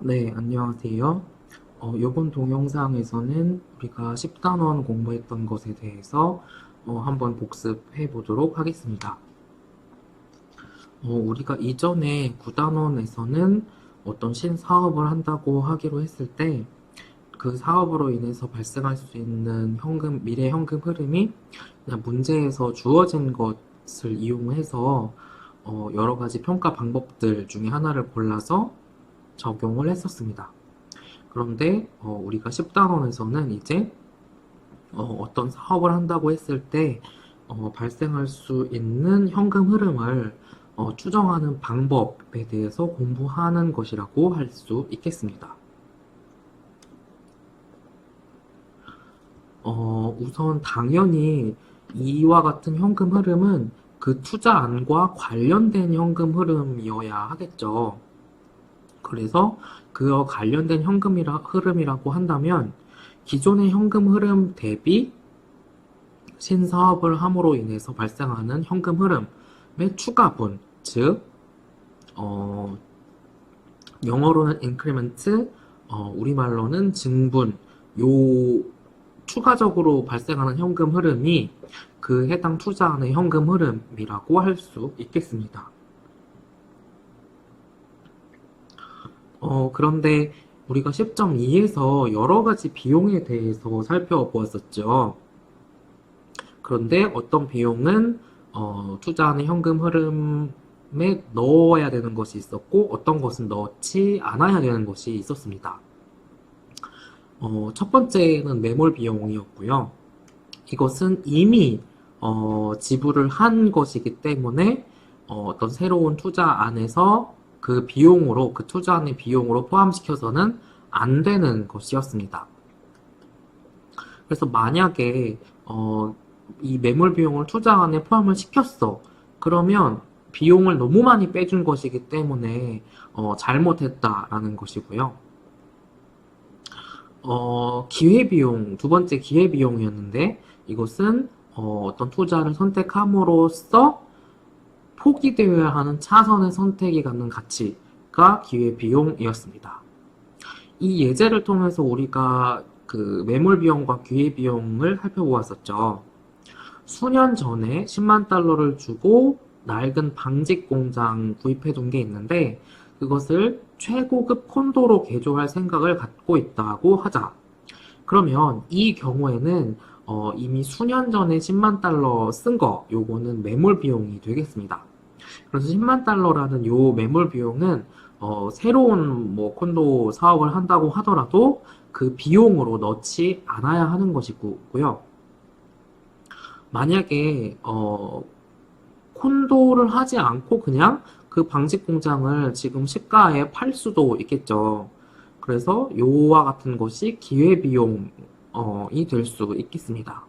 네, 안녕하세요. 이번 동영상에서는 우리가 10단원 공부했던 것에 대해서 한번 복습해 보도록 하겠습니다. 우리가 이전에 9단원에서는 어떤 신사업을 한다고 하기로 했을 때 그 사업으로 인해서 발생할 수 있는 미래 현금 흐름이 그냥 문제에서 주어진 것을 이용해서 여러 가지 평가 방법들 중에 하나를 골라서 적용을 했었습니다. 그런데 우리가 10단원에서는 이제 떤 사업을 한다고 했을 때 발생할 수 있는 현금 흐름을 추정하는 방법에 대해서 공부하는 것이라고 할 수 있겠습니다. 우선 당연히 이와 같은 현금 흐름은 그 투자안과 관련된 현금 흐름이어야 하겠죠. 그래서 그와 관련된 흐름이라고 한다면 기존의 현금 흐름 대비 신사업을 함으로 인해서 발생하는 현금 흐름의 추가분, 즉 영어로는 increment, 우리말로는 증분, 요 추가적으로 발생하는 현금 흐름이 그 해당 투자안의 현금 흐름이라고 할 수 있겠습니다. 그런데 우리가 10.2에서 여러 가지 비용에 대해서 살펴보았었죠. 그런데 어떤 비용은 투자하는 현금 흐름에 넣어야 되는 것이 있었고 어떤 것은 넣지 않아야 되는 것이 있었습니다. 첫 번째는 매몰 비용이었고요. 이것은 이미 지불을 한 것이기 때문에 어떤 새로운 투자 안에서 그 투자안의 비용으로 포함시켜서는 안 되는 것이었습니다. 그래서 만약에 이 매몰 비용을 투자안에 포함을 시켰어. 그러면 비용을 너무 많이 빼준 것이기 때문에 잘못했다라는 것이고요. 두 번째 기회비용이었는데 이것은 어떤 투자를 선택함으로써 포기되어야 하는 차선의 선택이 갖는 가치가 기회비용이었습니다. 이 예제를 통해서 우리가 그 매몰 비용과 기회 비용을 살펴보았었죠. 수년 전에 10만 달러를 주고 낡은 방직 공장 구입해 둔 게 있는데 그것을 최고급 콘도로 개조할 생각을 갖고 있다고 하자. 그러면 이 경우에는 이미 수년 전에 10만 달러 쓴 요거는 매몰 비용이 되겠습니다. 그래서 10만 달러라는 요 매몰 비용은 새로운 콘도 사업을 한다고 하더라도 그 비용으로 넣지 않아야 하는 것이고요. 만약에 콘도를 하지 않고 그냥 그 방직 공장을 지금 시가에 팔 수도 있겠죠. 그래서 요와 같은 것이 기회비용이 될 수 있겠습니다.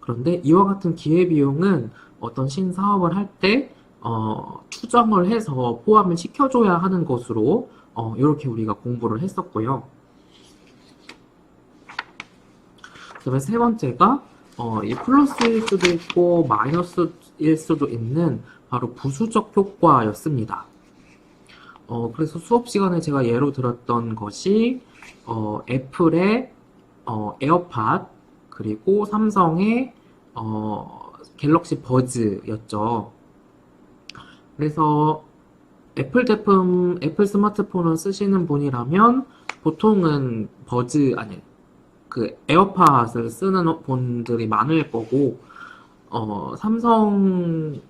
그런데 이와 같은 기회비용은 어떤 신사업을 할 때 추정을 해서 포함을 시켜줘야 하는 것으로 이렇게 우리가 공부를 했었고요. 그 다음에 세 번째가 이 플러스일 수도 있고 마이너스일 수도 있는 바로 부수적 효과였습니다. 그래서 수업 시간에 제가 예로 들었던 것이 애플의 에어팟 그리고 삼성의 갤럭시 버즈였죠. 그래서 애플 스마트폰을 쓰시는 분이라면 보통은 그 에어팟을 쓰는 분들이 많을 거고, 삼성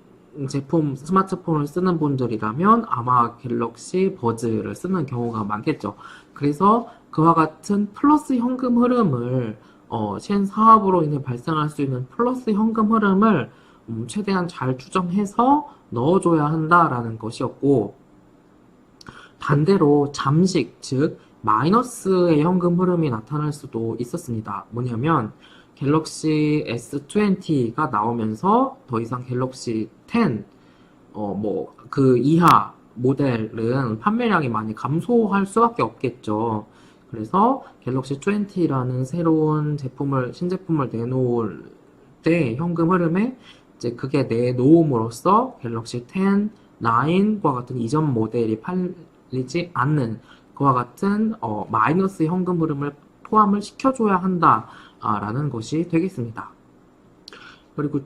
제품 스마트폰을 쓰는 분들이라면 아마 갤럭시 버즈를 쓰는 경우가 많겠죠. 그래서 그와 같은 플러스 현금 흐름을 신 사업으로 인해 발생할 수 있는 플러스 현금 흐름을 최대한 잘 추정해서 넣어줘야 한다라는 것이었고, 반대로 잠식, 즉 마이너스의 현금 흐름이 나타날 수도 있었습니다. 뭐냐면 갤럭시 S20가 나오면서 더 이상 갤럭시 10, 그 이하 모델은 판매량이 많이 감소할 수밖에 없겠죠. 그래서 갤럭시 20라는 새로운 신제품을 내놓을 때 현금 흐름에 이제 그게 내놓음으로써 갤럭시 10, 9과 같은 이전 모델이 흔들리지 않는 그와 같은 마이너스 현금 흐름을 포함을 시켜줘야 한다라는 것이 되겠습니다. 그리고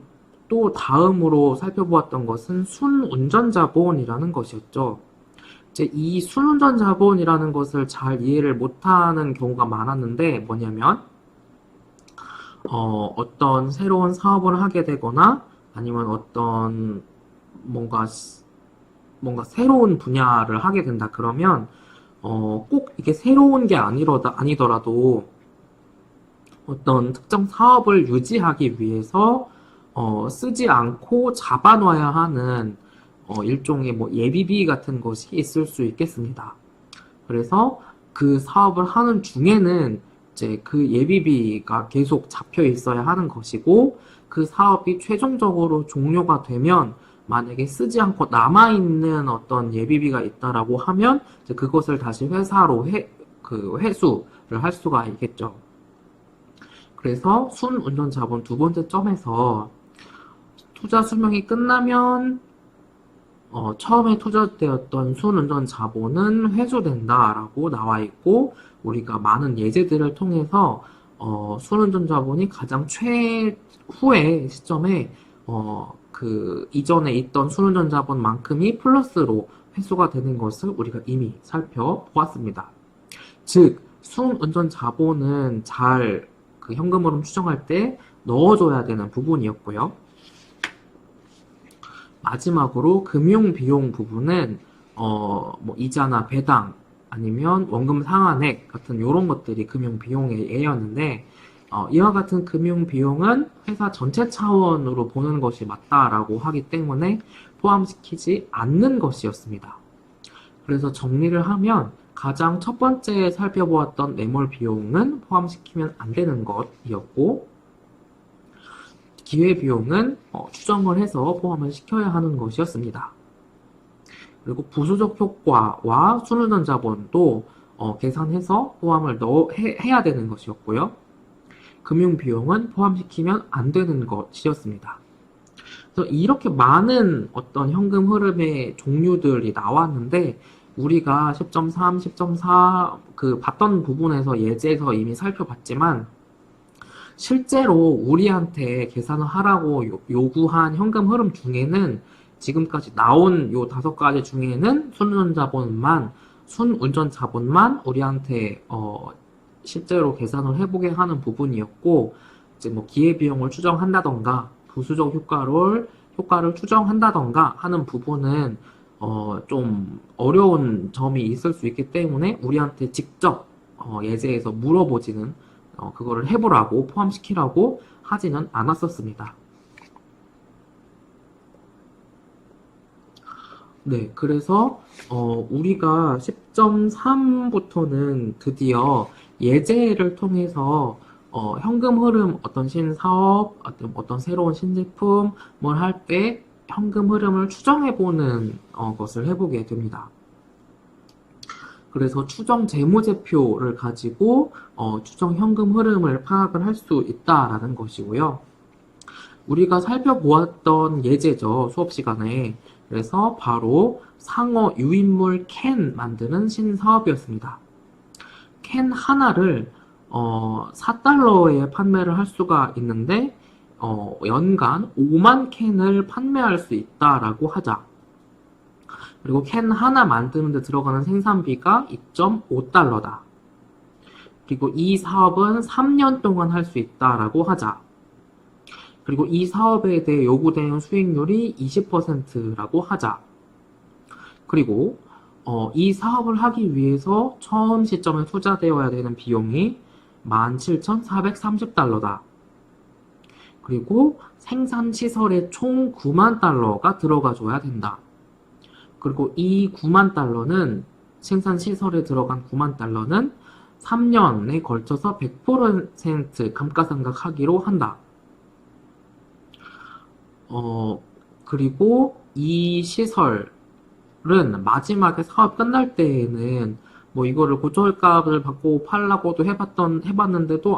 또 다음으로 살펴보았던 것은 순운전자본이라는 것이었죠. 이제 이 순운전자본이라는 것을 잘 이해를 못하는 경우가 많았는데 뭐냐면 어떤 새로운 사업을 하게 되거나 아니면 어떤 뭔가 새로운 분야를 하게 된다 그러면 꼭 이게 새로운 게 아니더라도 어떤 특정 사업을 유지하기 위해서 쓰지 않고 잡아놔야 하는 일종의 뭐 예비비 같은 것이 있을 수 있겠습니다. 그래서 그 사업을 하는 중에는 이제 그 예비비가 계속 잡혀 있어야 하는 것이고 그 사업이 최종적으로 종료가 되면 만약에 쓰지 않고 남아있는 어떤 예비비가 있다라고 하면 이제 그것을 다시 회사로 회수를 할 수가 있겠죠. 그래서 순운전자본 두 번째 점에서 투자 수명이 끝나면 처음에 투자되었던 순운전 자본은 회수된다라고 나와 있고 우리가 많은 예제들을 통해서 순운전 자본이 가장 최후의 시점에 그 이전에 있던 순운전 자본만큼이 플러스로 회수가 되는 것을 우리가 이미 살펴보았습니다. 즉 순운전 자본은 잘 그 현금 흐름 추정할 때 넣어줘야 되는 부분이었고요. 마지막으로 금융 비용 부분은 뭐 이자나 배당 아니면 원금 상환액 같은 이런 것들이 금융 비용의 예였는데 이와 같은 금융 비용은 회사 전체 차원으로 보는 것이 맞다라고 하기 때문에 포함시키지 않는 것이었습니다. 그래서 정리를 하면 가장 첫 번째 살펴보았던 매몰 비용은 포함시키면 안 되는 것이었고 기회비용은 추정을 해서 포함을 시켜야 하는 것이었습니다. 그리고 부수적 효과와 순운전 자본도 계산해서 포함을 해야 되는 것이었고요. 금융비용은 포함시키면 안 되는 것이었습니다. 그래서 이렇게 많은 어떤 현금 흐름의 종류들이 나왔는데 우리가 10.3, 10.4 그 봤던 부분에서 예제에서 이미 살펴봤지만 실제로 우리한테 계산을 하라고 요구한 현금 흐름 중에는 지금까지 나온 요 5가지 중에는 순운전 자본만 우리한테 실제로 계산을 해보게 하는 부분이었고 이제 뭐 기회비용을 추정한다던가 부수적 효과를 추정한다던가 하는 부분은 좀 어려운 점이 있을 수 있기 때문에 우리한테 직접 예제에서 물어보지는 그거를 해보라고 포함시키라고 하지는 않았었습니다. 네, 그래서 우리가 10.3부터는 드디어 예제를 통해서 현금 흐름, 어떤 신사업, 어떤 새로운 신제품을 할 때 현금 흐름을 추정해보는 것을 해보게 됩니다. 그래서 추정 재무제표를 가지고 추정 현금 흐름을 파악을 할 수 있다라는 것이고요. 우리가 살펴보았던 예제죠, 수업 시간에. 그래서 바로 상어 유인물 캔 만드는 신사업이었습니다. 캔 하나를 4달러에 판매를 할 수가 있는데 연간 5만 캔을 판매할 수 있다라고 하자. 그리고 캔 하나 만드는 데 들어가는 생산비가 2.5달러다. 그리고 이 사업은 3년 동안 할 수 있다라고 하자. 그리고 이 사업에 대해 요구되는 수익률이 20%라고 하자. 그리고 이 사업을 하기 위해서 처음 시점에 투자되어야 되는 비용이 17,430달러다. 그리고 생산시설에 총 9만 달러가 들어가줘야 된다. 그리고 이 9만 달러는 생산시설에 들어간 9만 달러는 3년에 걸쳐서 100% 감가상각하기로 한다. 그리고 이 시설은 마지막에 사업 끝날 때에는 뭐 이거를 고철값을 받고 팔라고도 해봤는데도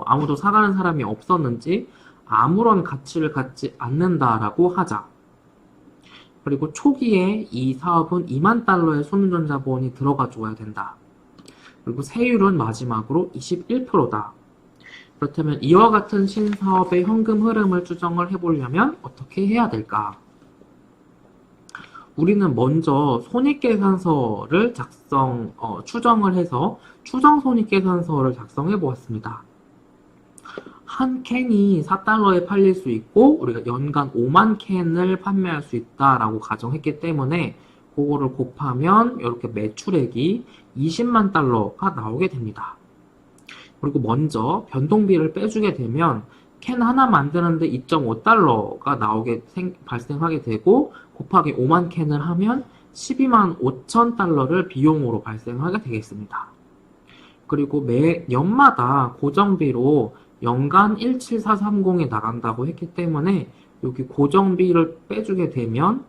아무도 사가는 사람이 없었는지 아무런 가치를 갖지 않는다라고 하자. 그리고 초기에 이 사업은 2만 달러의 손흥전 자본이 들어가 줘야 된다. 그리고 세율은 마지막으로 21%다. 그렇다면 이와 같은 신사업의 현금 흐름을 추정을 해보려면 어떻게 해야 될까? 우리는 먼저 손익계산서를 추정을 해서 추정 손익계산서를 작성해 보았습니다. 한 캔이 4달러에 팔릴 수 있고 우리가 연간 5만 캔을 판매할 수 있다라고 가정했기 때문에 그거를 곱하면 이렇게 매출액이 20만 달러가 나오게 됩니다. 그리고 먼저 변동비를 빼주게 되면 캔 하나 만드는데 2.5달러가 발생하게 되고 곱하기 5만 캔을 하면 12만 5천 달러를 비용으로 발생하게 되겠습니다. 그리고 매 연마다 고정비로 연간 17430이 나간다고 했기 때문에 여기 고정비를 빼주게 되면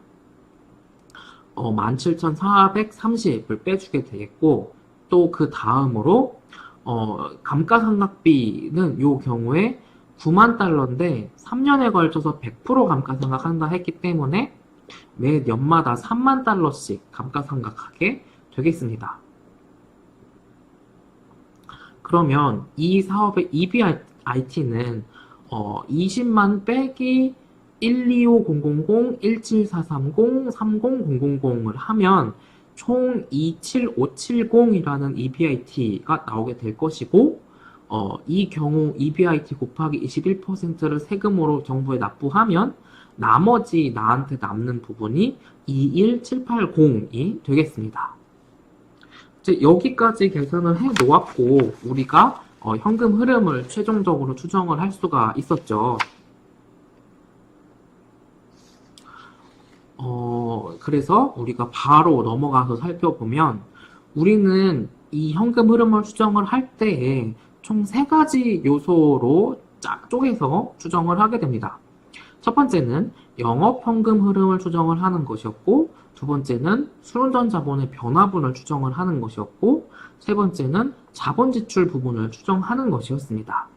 17,430을 빼주게 되겠고 또 그 다음으로 감가상각비는 이 경우에 9만 달러인데 3년에 걸쳐서 100% 감가상각한다 했기 때문에 매 년마다 3만 달러씩 감가상각하게 되겠습니다. 그러면 이 사업의 EBIT는 20만 빼기 125000, 17430, 30000을 하면 총 27570이라는 EBIT가 나오게 될 것이고 이 경우 EBIT 곱하기 21%를 세금으로 정부에 납부하면 나머지 나한테 남는 부분이 21780이 되겠습니다. 이제 여기까지 계산을 해 놓았고 우리가 현금 흐름을 최종적으로 추정을 할 수가 있었죠. 그래서 우리가 바로 넘어가서 살펴보면 우리는 이 현금 흐름을 추정을 할 때에 총 3가지 요소로 쪼개서 추정을 하게 됩니다. 첫 번째는 영업현금 흐름을 추정을 하는 것이었고 두 번째는 순손전 자본의 변화분을 추정을 하는 것이었고 세 번째는 자본 지출 부분을 추정하는 것이었습니다.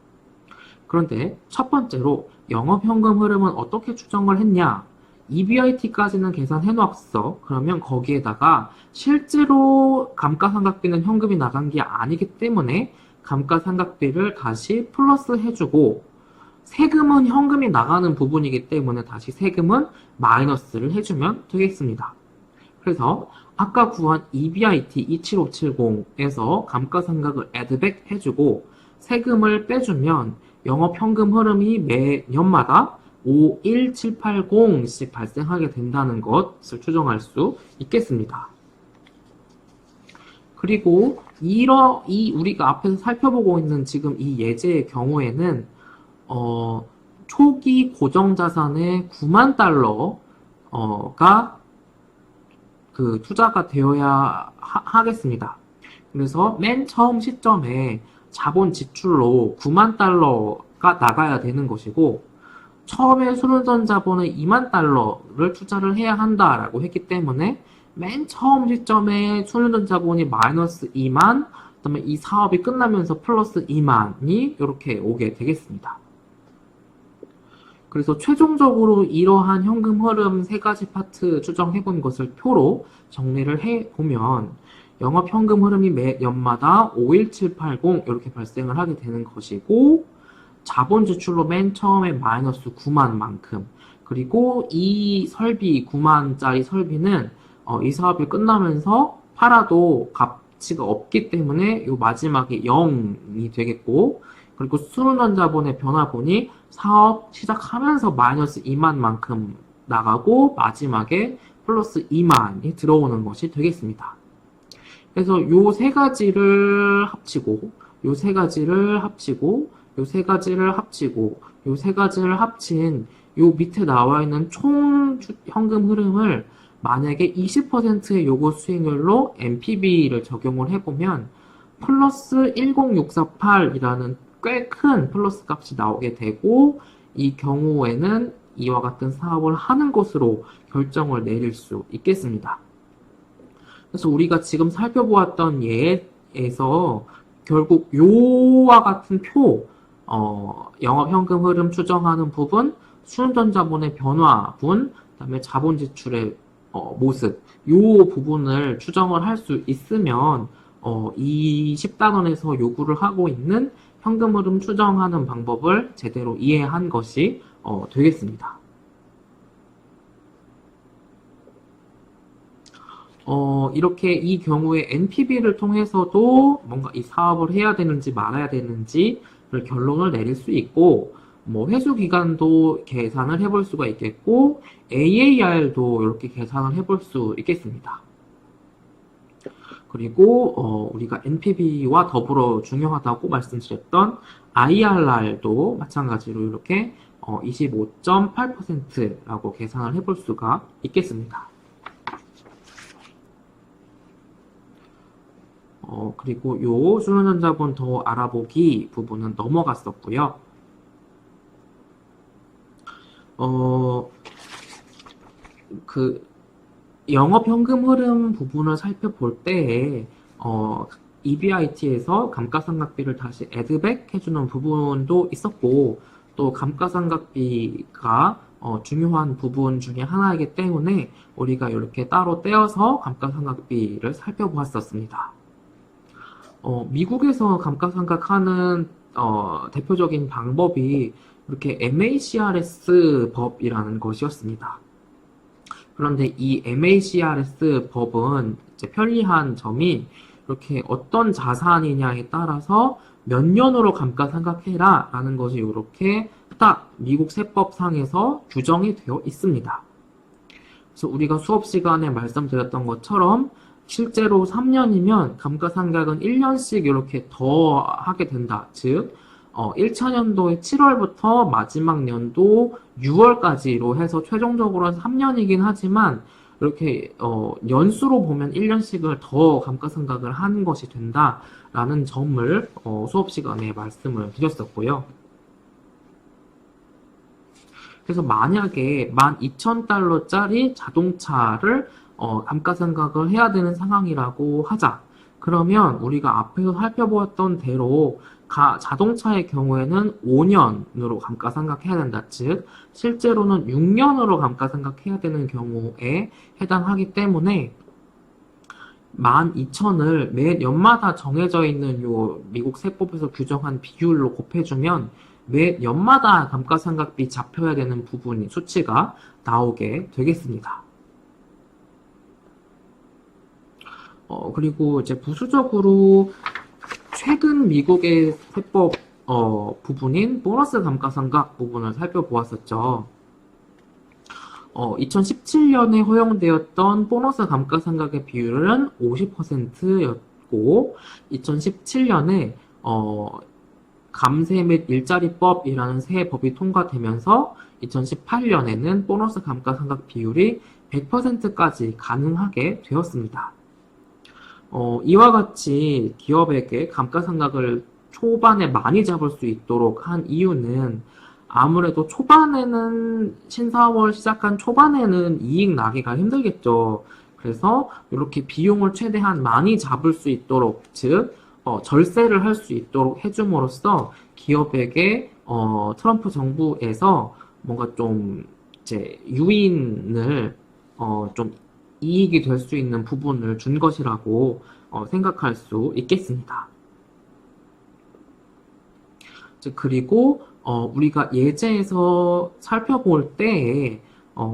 그런데 첫 번째로 영업현금 흐름은 어떻게 추정을 했냐? EBIT까지는 계산해 놨어. 그러면 거기에다가 실제로 감가상각비는 현금이 나간 게 아니기 때문에 감가상각비를 다시 플러스 해주고 세금은 현금이 나가는 부분이기 때문에 다시 세금은 마이너스를 해주면 되겠습니다. 그래서 아까 구한 EBIT 27570에서 감가상각을 애드백 해주고 세금을 빼주면 영업현금 흐름이 매년마다 51780씩 발생하게 된다는 것을 추정할 수 있겠습니다. 그리고 우리가 앞에서 살펴보고 있는 지금 이 예제의 경우에는 초기 고정자산의 9만 달러가 투자가 되어야 하겠습니다. 그래서 맨 처음 시점에 자본 지출로 9만 달러가 나가야 되는 것이고 처음에 순손전 자본의 2만 달러를 투자를 해야 한다라고 했기 때문에 맨 처음 시점에 순손전 자본이 마이너스 2만, 그 다음에 이 사업이 끝나면서 플러스 2만이 이렇게 오게 되겠습니다. 그래서 최종적으로 이러한 현금 흐름 3가지 파트 추정해본 것을 표로 정리를 해보면 영업 현금 흐름이 매 년마다 51780 이렇게 발생을 하게 되는 것이고 자본 지출로 맨 처음에 마이너스 9만만큼 그리고 이 설비 9만짜리 설비는 이 사업이 끝나면서 팔아도 가치가 없기 때문에 이 마지막에 0이 되겠고 그리고 순손전 자본의 변화분이 사업 시작하면서 마이너스 2만만큼 나가고 마지막에 플러스 2만이 들어오는 것이 되겠습니다. 그래서 요 3가지를 합치고 요 3가지를 합치고 요 3가지를 합치고 요 3가지를 합친 요 밑에 나와 있는 총 현금 흐름을 만약에 20%의 요구 수익률로 NPV를 적용을 해보면 플러스 10648이라는 꽤 큰 플러스 값이 나오게 되고 이 경우에는 이와 같은 사업을 하는 것으로 결정을 내릴 수 있겠습니다. 그래서 우리가 지금 살펴보았던 예에서 결국 요와 같은 표, 영업현금 흐름 추정하는 부분, 순손전 자본의 변화분, 그 다음에 자본 지출의 모습, 요 부분을 추정을 할 수 있으면 이 10단원에서 요구를 하고 있는 현금 흐름 추정하는 방법을 제대로 이해한 것이 되겠습니다. 이렇게 이 경우에 NPV를 통해서도 뭔가 이 사업을 해야 되는지 말아야 되는지를 결론을 내릴 수 있고, 뭐 회수 기간도 계산을 해볼 수가 있겠고, AAR도 이렇게 계산을 해볼 수 있겠습니다. 그리고 우리가 NPV와 더불어 중요하다고 말씀드렸던 IRR도 마찬가지로 이렇게 25.8%라고 계산을 해볼 수가 있겠습니다. 그리고 요 신혼전자본 더 알아보기 부분은 넘어갔었고요. 그 영업 현금 흐름 부분을 살펴볼 때에 EBIT에서 감가상각비를 다시 애드백 해주는 부분도 있었고, 또 감가상각비가 중요한 부분 중에 하나이기 때문에 우리가 이렇게 따로 떼어서 감가상각비를 살펴보았었습니다. 미국에서 감가상각하는 대표적인 방법이 이렇게 MACRS 법이라는 것이었습니다. 그런데 이 MACRS 법은 이제 편리한 점이 이렇게 어떤 자산이냐에 따라서 몇 년으로 감가상각해라 라는 것이 이렇게 딱 미국 세법상에서 규정이 되어 있습니다. 그래서 우리가 수업 시간에 말씀드렸던 것처럼 실제로 3년이면 감가상각은 1년씩 이렇게 더 하게 된다. 즉 1차년도의 7월부터 마지막 년도 6월까지로 해서 최종적으로는 3년이긴 하지만 이렇게 연수로 보면 1년씩을 더 감가상각을 하는 것이 된다라는 점을 수업 시간에 말씀을 드렸었고요. 그래서 만약에 12,000달러짜리 자동차를 감가상각을 해야 되는 상황이라고 하자. 그러면 우리가 앞에서 살펴보았던 대로 자동차의 경우에는 5년으로 감가상각해야 된다. 즉 실제로는 6년으로 감가상각해야 되는 경우에 해당하기 때문에 12,000을 매 연마다 정해져 있는 요 미국 세법에서 규정한 비율로 곱해주면 매 연마다 감가상각비 잡혀야 되는 부분이 수치가 나오게 되겠습니다. 그리고 이제 부수적으로 최근 미국의 세법 부분인 보너스 감가상각 부분을 살펴보았었죠. 2017년에 허용되었던 보너스 감가상각의 비율은 50%였고 2017년에 감세 및 일자리법이라는 새 법이 통과되면서 2018년에는 보너스 감가상각 비율이 100%까지 가능하게 되었습니다. 이와 같이 기업에게 감가상각을 초반에 많이 잡을 수 있도록 한 이유는 아무래도 초반에는 신사업을 시작한 초반에는 이익 나기가 힘들겠죠. 그래서 이렇게 비용을 최대한 많이 잡을 수 있도록, 즉 절세를 할 수 있도록 해줌으로써 기업에게 트럼프 정부에서 뭔가 좀 이제 유인을 좀 이익이 될 수 있는 부분을 준 것이라고 생각할 수 있겠습니다. 그리고 우리가 예제에서 살펴볼 때에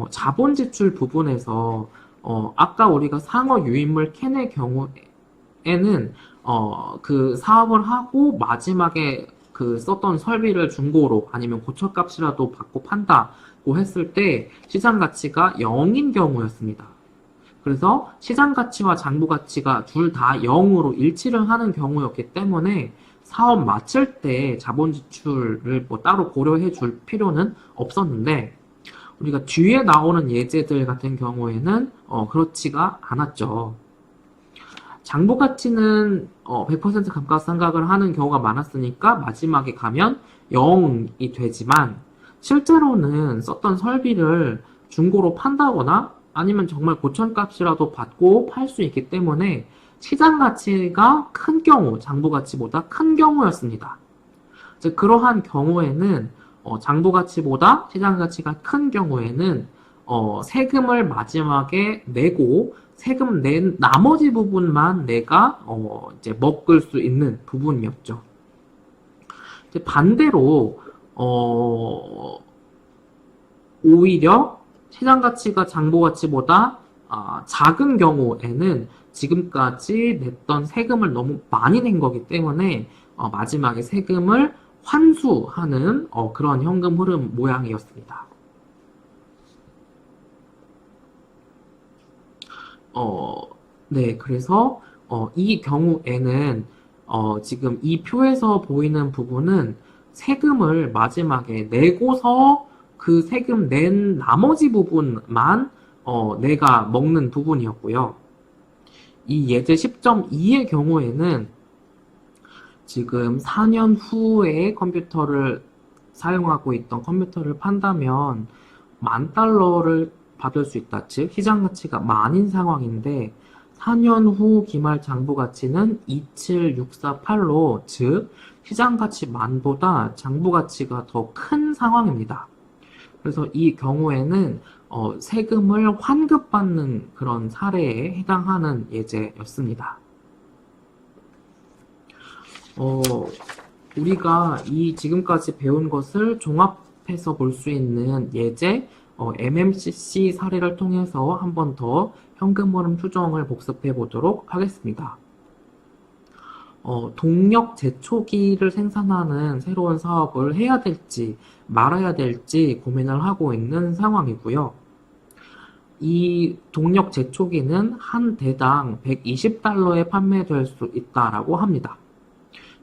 자본 지출 부분에서 아까 우리가 상어 유인물 캔의 경우에는 그 사업을 하고 마지막에 그 썼던 설비를 중고로 아니면 고철값이라도 받고 판다고 했을 때 시장 가치가 0인 경우였습니다. 그래서 시장 가치와 장부 가치가 둘 다 0으로 일치를 하는 경우였기 때문에 사업 마칠 때 자본 지출을 뭐 따로 고려해 줄 필요는 없었는데 우리가 뒤에 나오는 예제들 같은 경우에는 그렇지가 않았죠. 장부 가치는 100% 감가상각을 하는 경우가 많았으니까 마지막에 가면 0이 되지만 실제로는 썼던 설비를 중고로 판다거나 아니면 정말 고철값이라도 받고 팔 수 있기 때문에 시장 가치가 큰 경우, 장부 가치보다 큰 경우였습니다. 즉 그러한 경우에는 장부 가치보다 시장 가치가 큰 경우에는 세금을 마지막에 내고 세금 낸 나머지 부분만 내가 이제 먹을 수 있는 부분이었죠. 이제 반대로 오히려 시장 가치가 장부 가치보다 작은 경우에는 지금까지 냈던 세금을 너무 많이 낸 거기 때문에 마지막에 세금을 환수하는 그런 현금 흐름 모양이었습니다. 네, 그래서 이 경우에는 지금 이 표에서 보이는 부분은 세금을 마지막에 내고서 그 세금 낸 나머지 부분만 내가 먹는 부분이었고요. 이 예제 10.2의 경우에는 지금 4년 후에 컴퓨터를 사용하고 있던 컴퓨터를 판다면 $10,000를 받을 수 있다. 즉 시장 가치가 만인 상황인데 4년 후 기말 장부 가치는 27648로 즉 시장 가치 만보다 장부 가치가 더 큰 상황입니다. 그래서 이 경우에는 세금을 환급받는 그런 사례에 해당하는 예제였습니다. 우리가 이 지금까지 배운 것을 종합해서 볼 수 있는 예제 MMCC 사례를 통해서 한 번 더 현금 흐름 추정을 복습해 보도록 하겠습니다. 동력 제초기를 생산하는 새로운 사업을 해야 될지 말아야 될지 고민을 하고 있는 상황이고요. 이 동력 제초기는 한 대당 $120에 판매될 수 있다라고 합니다.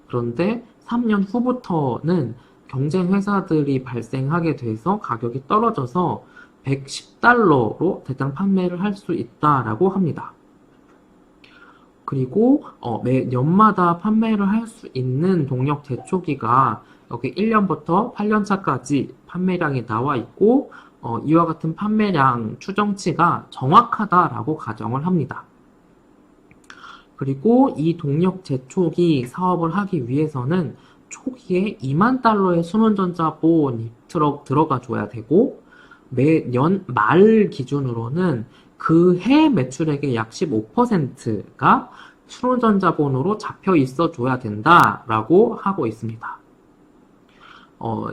그런데 3년 후부터는 경쟁 회사들이 발생하게 돼서 가격이 떨어져서 $110로 대당 판매를 할 수 있다라고 합니다. 그리고 매 연마다 판매를 할 수 있는 동력 제초기가 여기 1년부터 8년차까지 판매량이 나와 있고 이와 같은 판매량 추정치가 정확하다라고 가정을 합니다. 그리고 이 동력 제초기 사업을 하기 위해서는 초기에 $20,000의 순원전자본이 들어가 줘야 되고 매년 말 기준으로는 그 해 매출액의 약 15%가 순원전자본으로 잡혀 있어 줘야 된다라고 하고 있습니다.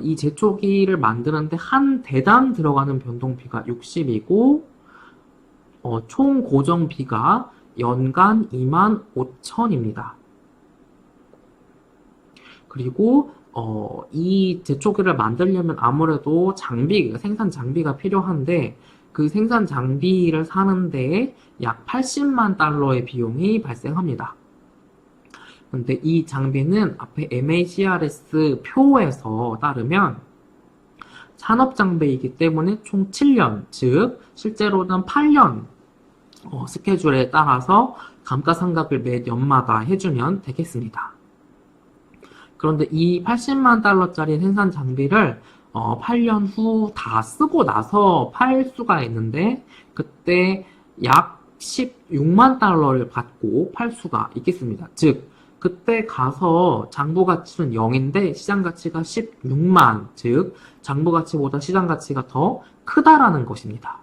이 제초기를 만드는데 한 대당 들어가는 변동비가 60이고 총 고정비가 연간 25,000입니다. 그리고 이 제초기를 만들려면 아무래도 생산 장비가 필요한데 그 생산 장비를 사는 데에 약 $800,000의 비용이 발생합니다. 근데 이 장비는 앞에 MACRS 표에서 따르면 산업장비이기 때문에 총 7년, 즉 실제로는 8년 스케줄에 따라서 감가상각을 매 연마다 해주면 되겠습니다. 그런데 이 $800,000짜리 생산 장비를 8년 후 다 쓰고 나서 팔 수가 있는데 그때 약 $160,000를 받고 팔 수가 있겠습니다. 즉 그때 가서 장부 가치는 0인데 시장 가치가 16만, 즉 장부 가치보다 시장 가치가 더 크다라는 것입니다.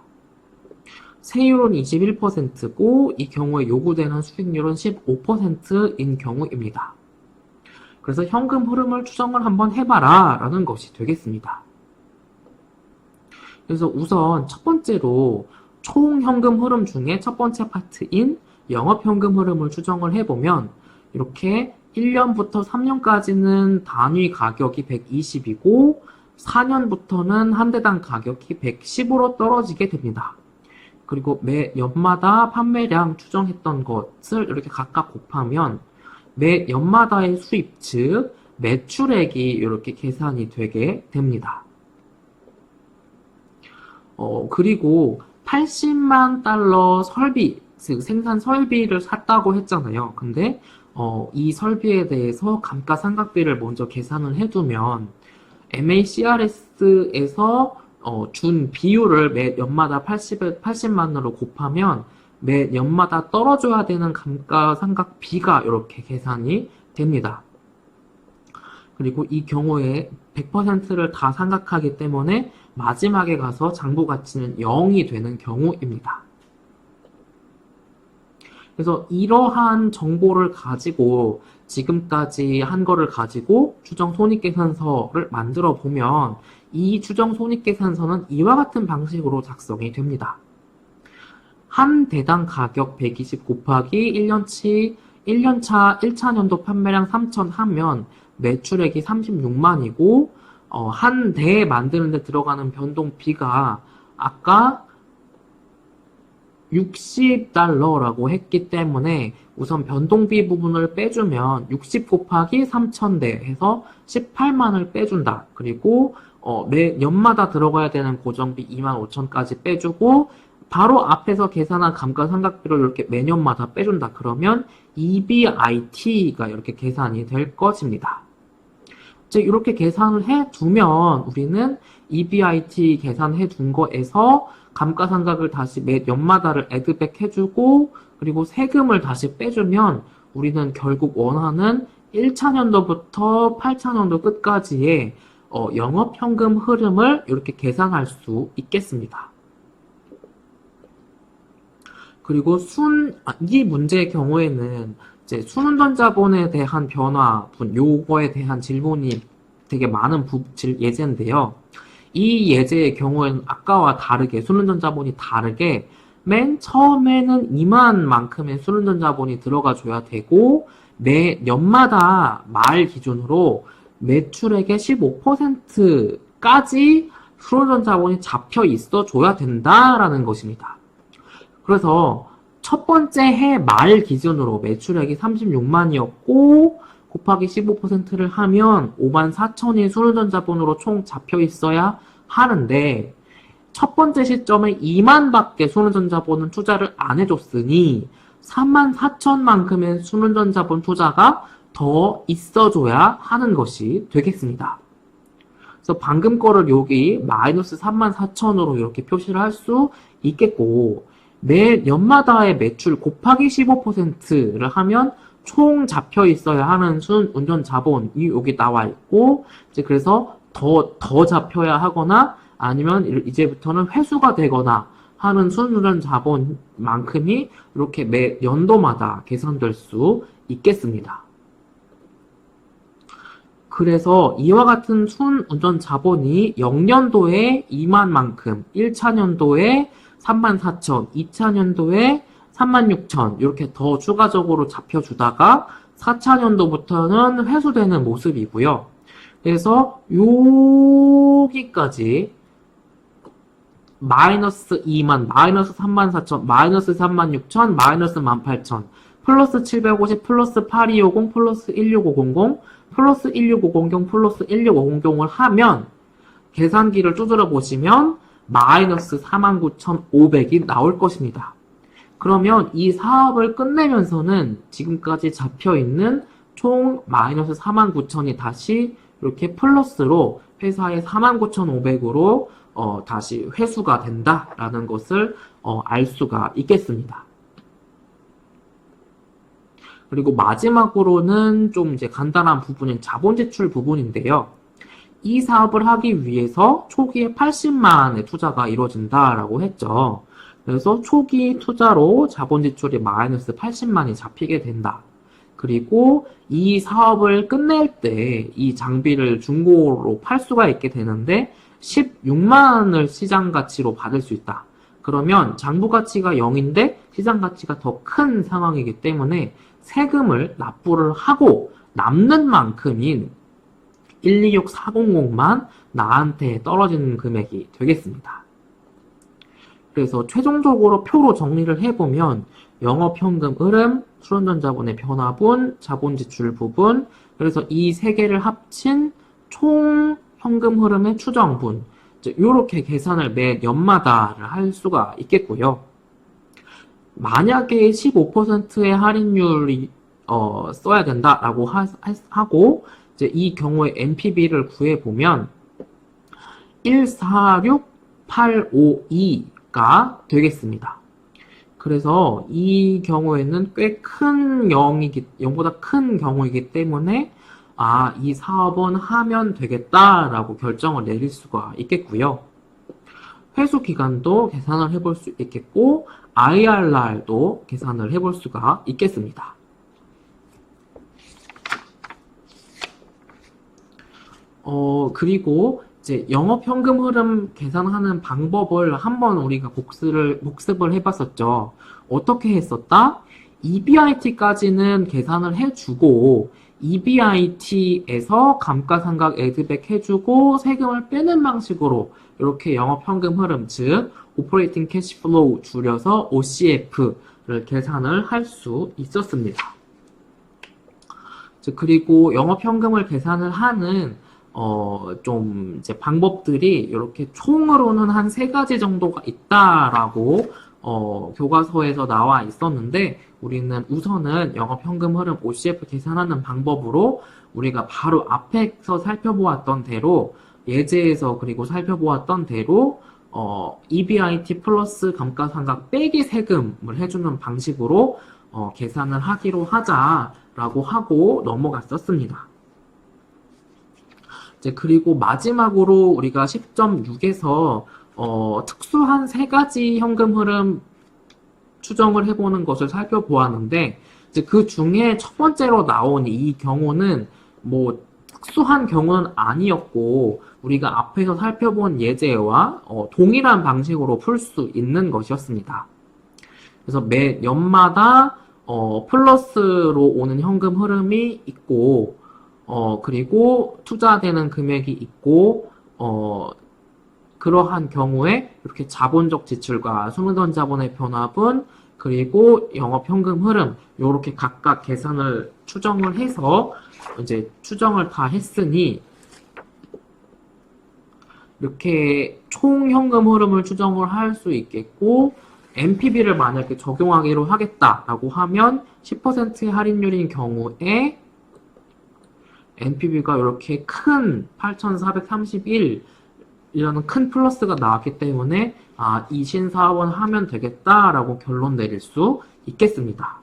세율은 21%고 이 경우에 요구되는 수익률은 15%인 경우입니다. 그래서 현금 흐름을 추정을 한번 해봐라 라는 것이 되겠습니다. 그래서 우선 첫 번째로 총 현금 흐름 중에 첫 번째 파트인 영업 현금 흐름을 추정을 해보면 이렇게 1년부터 3년까지는 단위 가격이 120이고 4년부터는 한 대당 가격이 110으로 떨어지게 됩니다. 그리고 매 연마다 판매량 추정했던 것을 이렇게 각각 곱하면 매 연마다의 수입, 즉 매출액이 이렇게 계산이 되게 됩니다. 그리고 $800,000 설비, 즉 생산 설비를 샀다고 했잖아요. 근데 이 설비에 대해서 감가상각비를 먼저 계산을 해두면 MACRS에서 준 비율을 매 연마다 80만으로 곱하면 매 연마다 떨어져야 되는 감가상각비가 이렇게 계산이 됩니다. 그리고 이 경우에 100%를 다 삼각하기 때문에 마지막에 가서 장부 가치는 0이 되는 경우입니다. 그래서 이러한 정보를 가지고 지금까지 한 거를 가지고 추정 손익계산서를 만들어 보면 이 추정 손익계산서는 이와 같은 방식으로 작성이 됩니다. 한 대당 가격 120 곱하기 1년차 1차년도 판매량 3천 하면 매출액이 36만이고 한 대 만드는데 들어가는 변동비가 아까 60달러라고 했기 때문에 우선 변동비 부분을 빼주면 60 곱하기 3,000대 해서 18만을 빼준다. 그리고 매 연마다 들어가야 되는 고정비 25,000까지 빼주고 바로 앞에서 계산한 감가상각비를 이렇게 매년마다 빼준다. 그러면 EBIT가 이렇게 계산이 될 것입니다. 즉 이렇게 계산을 해두면 우리는 EBIT 계산해 둔 거에서 감가상각을 다시 매 연마다를 애드백 해주고 그리고 세금을 다시 빼주면 우리는 결국 원하는 1차년도부터 8차년도 끝까지의 영업현금 흐름을 이렇게 계산할 수 있겠습니다. 그리고 이 문제의 경우에는 이제 순운전 자본에 대한 변화분, 요거에 대한 질문이 되게 많은 예제인데요. 이 예제의 경우에는 아까와 다르게 순운전 자본이 다르게 맨 처음에는 2만만큼의 순운전 자본이 들어가 줘야 되고 매 년마다 말 기준으로 매출액의 15%까지 순운전 자본이 잡혀 있어 줘야 된다라는 것입니다. 그래서 첫 번째 해 말 기준으로 매출액이 36만이었고 곱하기 15%를 하면 5만 4천이 순운전 자본으로 총 잡혀 있어야 하는데 첫 번째 시점에 2만밖에 순운전 자본은 투자를 안 해줬으니 3만 4천만큼의 순운전 자본 투자가 더 있어줘야 하는 것이 되겠습니다. 그래서 방금 거를 여기 마이너스 3만 4천으로 이렇게 표시를 할 수 있겠고 매 연마다의 매출 곱하기 15%를 하면 총 잡혀 있어야 하는 순운전 자본이 여기 나와 있고 이제 그래서 더 잡혀야 하거나 아니면 이제부터는 회수가 되거나 하는 순운전 자본만큼이 이렇게 매 연도마다 계산될 수 있겠습니다. 그래서 이와 같은 순운전 자본이 0년도에 2만만큼, 1차년도에 3만 4천, 2차년도에 3만 6천 이렇게 더 추가적으로 잡혀주다가 4차년도부터는 회수되는 모습이고요. 그래서 여기까지 마이너스 2만, 마이너스 3만 4천, 마이너스 3만 6천, 마이너스 1만 8천, 플러스 750, 플러스 8250, 플러스 16500, 플러스 16500, 플러스 16500을 하면 계산기를 두드려 보시면 마이너스 49,500이 나올 것입니다. 그러면 이 사업을 끝내면서는 지금까지 잡혀있는 총 마이너스 49,000이 다시 이렇게 플러스로 회사의 49,500으로 다시 회수가 된다라는 것을 알 수가 있겠습니다. 그리고 마지막으로는 좀 이제 간단한 부분인 자본 지출 부분인데요. 이 사업을 하기 위해서 초기에 80만의 투자가 이루어진다라고 했죠. 그래서 초기 투자로 자본 지출이 마이너스 80만이 잡히게 된다. 그리고 이 사업을 끝낼 때 이 장비를 중고로 팔 수가 있게 되는데 16만을 시장 가치로 받을 수 있다. 그러면 장부 가치가 0인데 시장 가치가 더 큰 상황이기 때문에 세금을 납부를 하고 남는 만큼인 126400만 나한테 떨어지는 금액이 되겠습니다. 그래서 최종적으로 표로 정리를 해보면 영업현금 흐름, 순운전 자본의 변화분, 자본 지출 부분, 그래서 이 세 개를 합친 총 현금 흐름의 추정분, 이렇게 계산을 매 년마다 할 수가 있겠고요. 만약에 15%의 할인율이 써야 된다라고 하고 이제 이 경우에 NPV를 구해보면 146852가 되겠습니다. 그래서 이 경우에는 꽤 큰 0보다 큰 경우이기 때문에 이 사업은 하면 되겠다라고 결정을 내릴 수가 있겠고요. 회수 기간도 계산을 해볼 수 있겠고, IRR도 계산을 해볼 수가 있겠습니다. 그리고 이제 영업현금 흐름 계산하는 방법을 한번 우리가 복습을 해봤었죠. 어떻게 했었다? EBIT까지는 계산을 해주고, EBIT에서 감가상각 애드백 해주고, 세금을 빼는 방식으로 이렇게 영업현금 흐름, 즉, 오퍼레이팅 캐시플로우 줄여서 OCF를 계산을 할 수 있었습니다. 그리고 영업현금을 계산을 하는 좀 이제 방법들이 이렇게 총으로는 한 3가지 정도가 있다라고 교과서에서 나와 있었는데, 우리는 우선은 영업현금 흐름 OCF 계산하는 방법으로 우리가 바로 앞에서 살펴보았던 대로, 예제에서 그리고 살펴보았던 대로 EBIT 플러스 감가상각 빼기 세금을 해주는 방식으로 계산을 하기로 하자라고 하고 넘어갔었습니다. 그리고 마지막으로 우리가 10.6에서 특수한 3가지 현금 흐름 추정을 해보는 것을 살펴보았는데, 그 중에 첫 번째로 나온 이 경우는 뭐 특수한 경우는 아니었고, 우리가 앞에서 살펴본 예제와 동일한 방식으로 풀 수 있는 것이었습니다. 그래서 매 연마다 플러스로 오는 현금 흐름이 있고, 그리고 투자되는 금액이 있고, 그러한 경우에 이렇게 자본적 지출과 소멸된 자본의 변화분, 그리고 영업현금 흐름, 요렇게 각각 계산을 추정을 해서 이제 추정을 다 했으니, 이렇게 총 현금 흐름을 추정을 할 수 있겠고, NPV를 만약에 적용하기로 하겠다라고 하면 10%의 할인율인 경우에 NPV가 이렇게 큰 8,431이라는 큰 플러스가 나왔기 때문에 이 신사업은 하면 되겠다라고 결론 내릴 수 있겠습니다.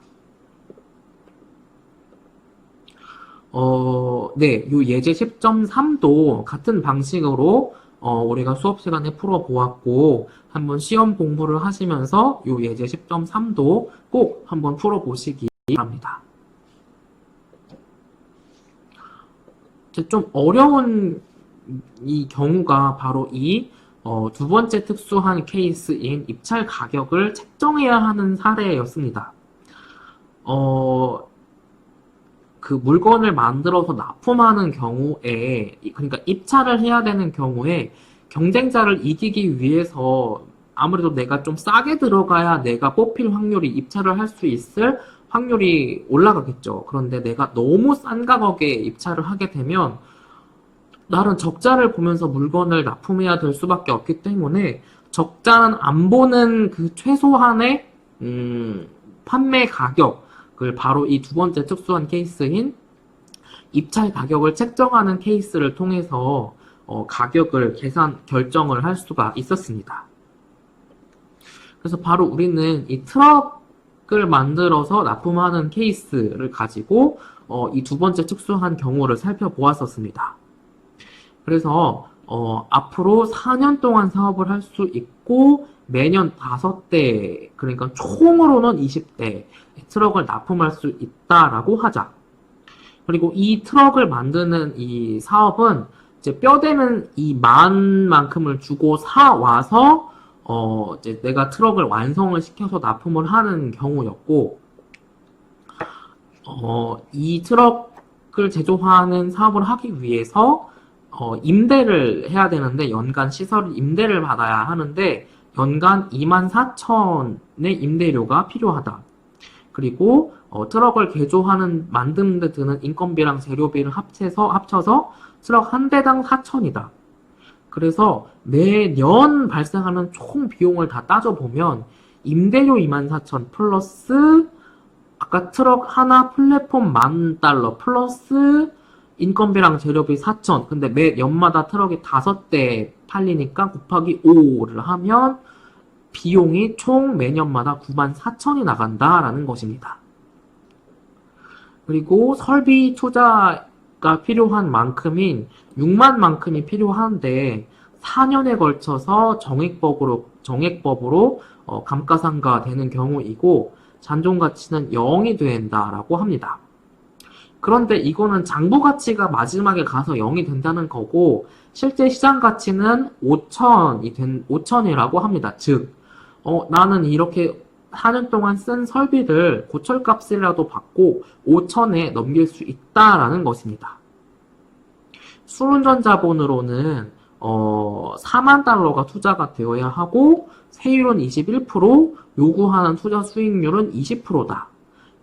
네, 요 예제 10.3도 같은 방식으로 우리가 수업 시간에 풀어보았고, 한번 시험 공부를 하시면서 요 예제 10.3도 꼭 한번 풀어보시기 바랍니다. 좀 어려운 이 경우가 바로 이 두 번째 특수한 케이스인 입찰 가격을 책정해야 하는 사례였습니다. 그 물건을 만들어서 납품하는 경우에, 그러니까 입찰을 해야 되는 경우에 경쟁자를 이기기 위해서 아무래도 내가 좀 싸게 들어가야 내가 뽑힐 확률이, 입찰을 할 수 있을 확률이 올라가겠죠. 그런데 내가 너무 싼 가격에 입찰을 하게 되면 나는 적자를 보면서 물건을 납품해야 될 수밖에 없기 때문에, 적자는 안 보는 그 최소한의 판매 가격을 바로 이 두 번째 특수한 케이스인 입찰 가격을 책정하는 케이스를 통해서 가격을 결정을 할 수가 있었습니다. 그래서 바로 우리는 이 트럭을 만들어서 납품하는 케이스를 가지고 이 두 번째 특수한 경우를 살펴보았었습니다. 그래서 앞으로 4년 동안 사업을 할 수 있고, 매년 5대, 그러니까 총으로는 20대 트럭을 납품할 수 있다라고 하자. 그리고 이 트럭을 만드는 이 사업은 이제 뼈대는 이 만큼을 주고 사와서 이제 내가 트럭을 완성을 시켜서 납품을 하는 경우였고, 이 트럭을 제조하는 사업을 하기 위해서 임대를 해야 되는데, 연간 시설 임대를 받아야 하는데 연간 24,000원의 임대료가 필요하다. 그리고 트럭을 만드는 데 드는 인건비랑 재료비를 합쳐서 트럭 한 대당 4,000이다. 그래서 매년 발생하는 총 비용을 다 따져보면 임대료 24,000 플러스 아까 트럭 하나 플랫폼 $10,000 플러스 인건비랑 재료비 4,000. 근데 매 연마다 트럭이 5대 팔리니까 곱하기 5를 하면 비용이 총 매년마다 94,000이 나간다라는 것입니다. 그리고 설비 투자가 필요한 만큼인 6만 만큼이 필요한데 4년에 걸쳐서 정액법으로 감가상각되는 경우이고 잔존가치는 0이 된다라고 합니다. 그런데 이거는 장부가치가 마지막에 가서 0이 된다는 거고 실제 시장가치는 5천이라고 합니다. 즉 나는 이렇게 4년 동안 쓴 설비를 고철값이라도 받고 5천에 넘길 수 있다라는 것입니다. 술운전 자본으로는 4만 달러가 투자가 되어야 하고 세율은 21%, 요구하는 투자 수익률은 20%다.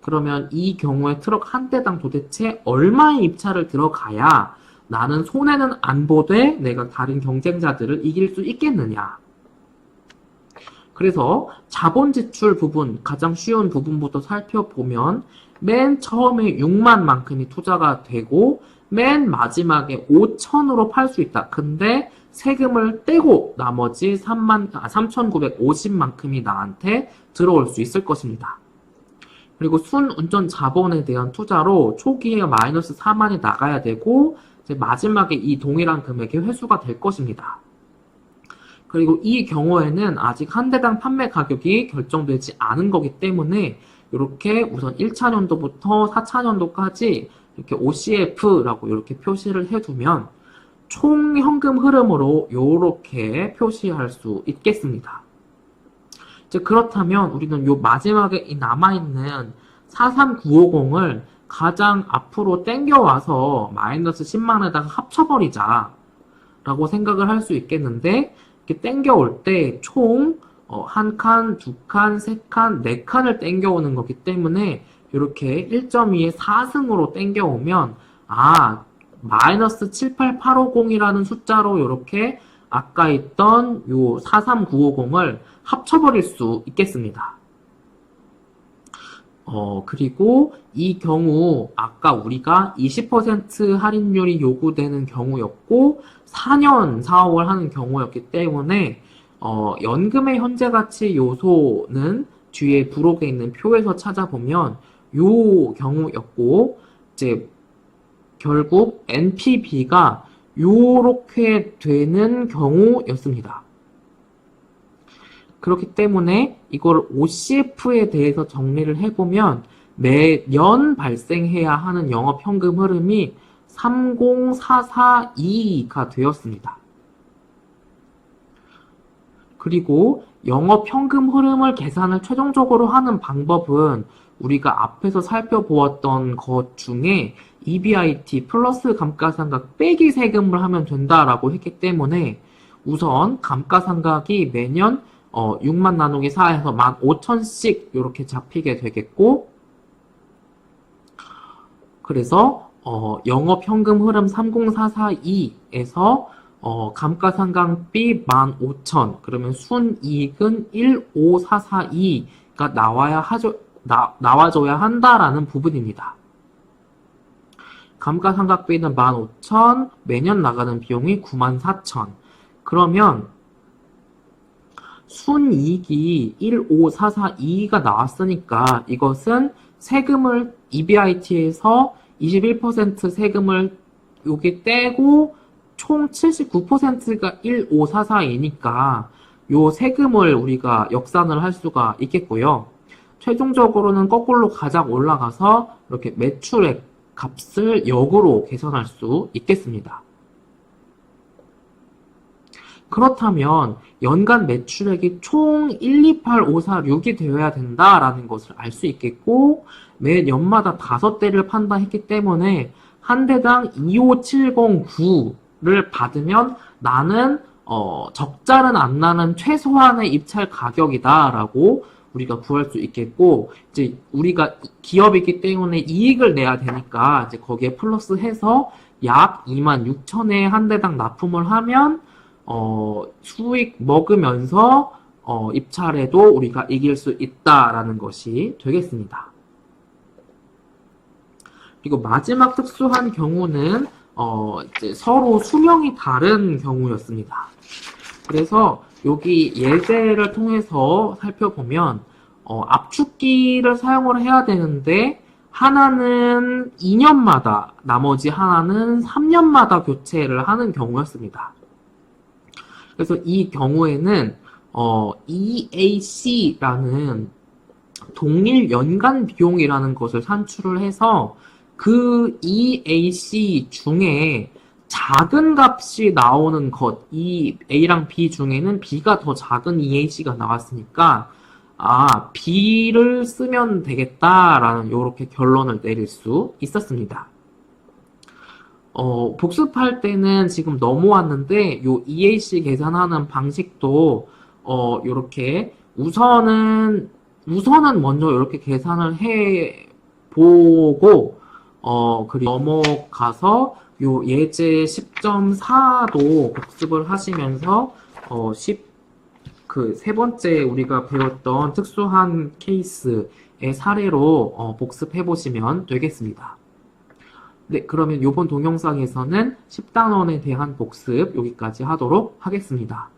그러면 이 경우에 트럭 한 대당 도대체 얼마의 입찰을 들어가야 나는 손해는 안 보되 내가 다른 경쟁자들을 이길 수 있겠느냐. 그래서 자본 지출 부분, 가장 쉬운 부분부터 살펴보면 맨 처음에 6만 만큼이 투자가 되고 맨 마지막에 5천으로 팔 수 있다. 근데 세금을 떼고 나머지 3,950만큼이 나한테 들어올 수 있을 것입니다. 그리고 순운전 자본에 대한 투자로 초기에 마이너스 4만이 나가야 되고 이제 마지막에 이 동일한 금액이 회수가 될 것입니다. 그리고 이 경우에는 아직 한 대당 판매 가격이 결정되지 않은 거기 때문에 이렇게 우선 1차 년도부터 4차 년도까지 이렇게 OCF라고 이렇게 표시를 해두면 총 현금 흐름으로 이렇게 표시할 수 있겠습니다. 이제 그렇다면 우리는 요 마지막에 이 남아있는 43950을 가장 앞으로 땡겨와서 마이너스 10만에다가 합쳐버리자 라고 생각을 할 수 있겠는데 이렇게 땡겨올 때 총 한 칸, 두 칸, 세 칸, 네 칸을 땡겨오는 거기 때문에 이렇게 1.2의 4승으로 땡겨오면 마이너스 78850이라는 숫자로 이렇게 아까 있던 요 43950을 합쳐버릴 수 있겠습니다. 그리고 이 경우 아까 우리가 20% 할인율이 요구되는 경우였고 4년 사업을 하는 경우였기 때문에 연금의 현재 가치 요소는 뒤에 부록에 있는 표에서 찾아보면 요 경우였고 이제 결국 NPV가 요렇게 되는 경우였습니다. 그렇기 때문에 이걸 OCF에 대해서 정리를 해보면 매년 발생해야 하는 영업현금 흐름이 30442가 되었습니다. 그리고 영업현금 흐름을 계산을 최종적으로 하는 방법은 우리가 앞에서 살펴보았던 것 중에 EBIT 플러스 감가상각 빼기 세금을 하면 된다라고 했기 때문에 우선 감가상각이 매년 6만 나누기 4에서 15,000씩 이렇게 잡히게 되겠고 그래서 영업현금 흐름 30442에서 감가상각비 15,000 그러면 순이익은 15442가 나와줘야 한다라는 부분입니다. 감가상각비는 15,000 매년 나가는 비용이 94,000 그러면 순이익이 15442가 나왔으니까 이것은 세금을 EBIT에서 21% 세금을 여기 떼고 총 79%가 15442니까 요 세금을 우리가 역산을 할 수가 있겠고요. 최종적으로는 거꾸로 가장 올라가서 이렇게 매출액 값을 역으로 계산할 수 있겠습니다. 그렇다면 연간 매출액이 총 128546이 되어야 된다라는 것을 알 수 있겠고 매 년마다 5대를 판다 했기 때문에 한 대당 25709를 받으면 나는 적자는 안 나는 최소한의 입찰 가격이다라고 우리가 구할 수 있겠고 이제 우리가 기업이기 때문에 이익을 내야 되니까 이제 거기에 플러스해서 약 26,000에 한 대당 납품을 하면 수익 먹으면서 입찰에도 우리가 이길 수 있다라는 것이 되겠습니다. 그리고 마지막 특수한 경우는 이제 서로 수명이 다른 경우였습니다. 그래서 여기 예제를 통해서 살펴보면 압축기를 사용을 해야 되는데 하나는 2년마다, 나머지 하나는 3년마다 교체를 하는 경우였습니다. 그래서 이 경우에는 EAC라는 동일 연간 비용이라는 것을 산출을 해서 그 EAC 중에 작은 값이 나오는 것, 이 A랑 B 중에는 B가 더 작은 EAC가 나왔으니까 B를 쓰면 되겠다라는 이렇게 결론을 내릴 수 있었습니다. 복습할 때는 지금 넘어왔는데 요 EAC 계산하는 방식도 요렇게 우선은 먼저 이렇게 계산을 해 보고 그리고 넘어가서 요 예제 10.4도 복습을 하시면서 그 세 번째 우리가 배웠던 특수한 케이스의 사례로 복습해 보시면 되겠습니다. 네, 그러면 이번 동영상에서는 10단원에 대한 복습 여기까지 하도록 하겠습니다.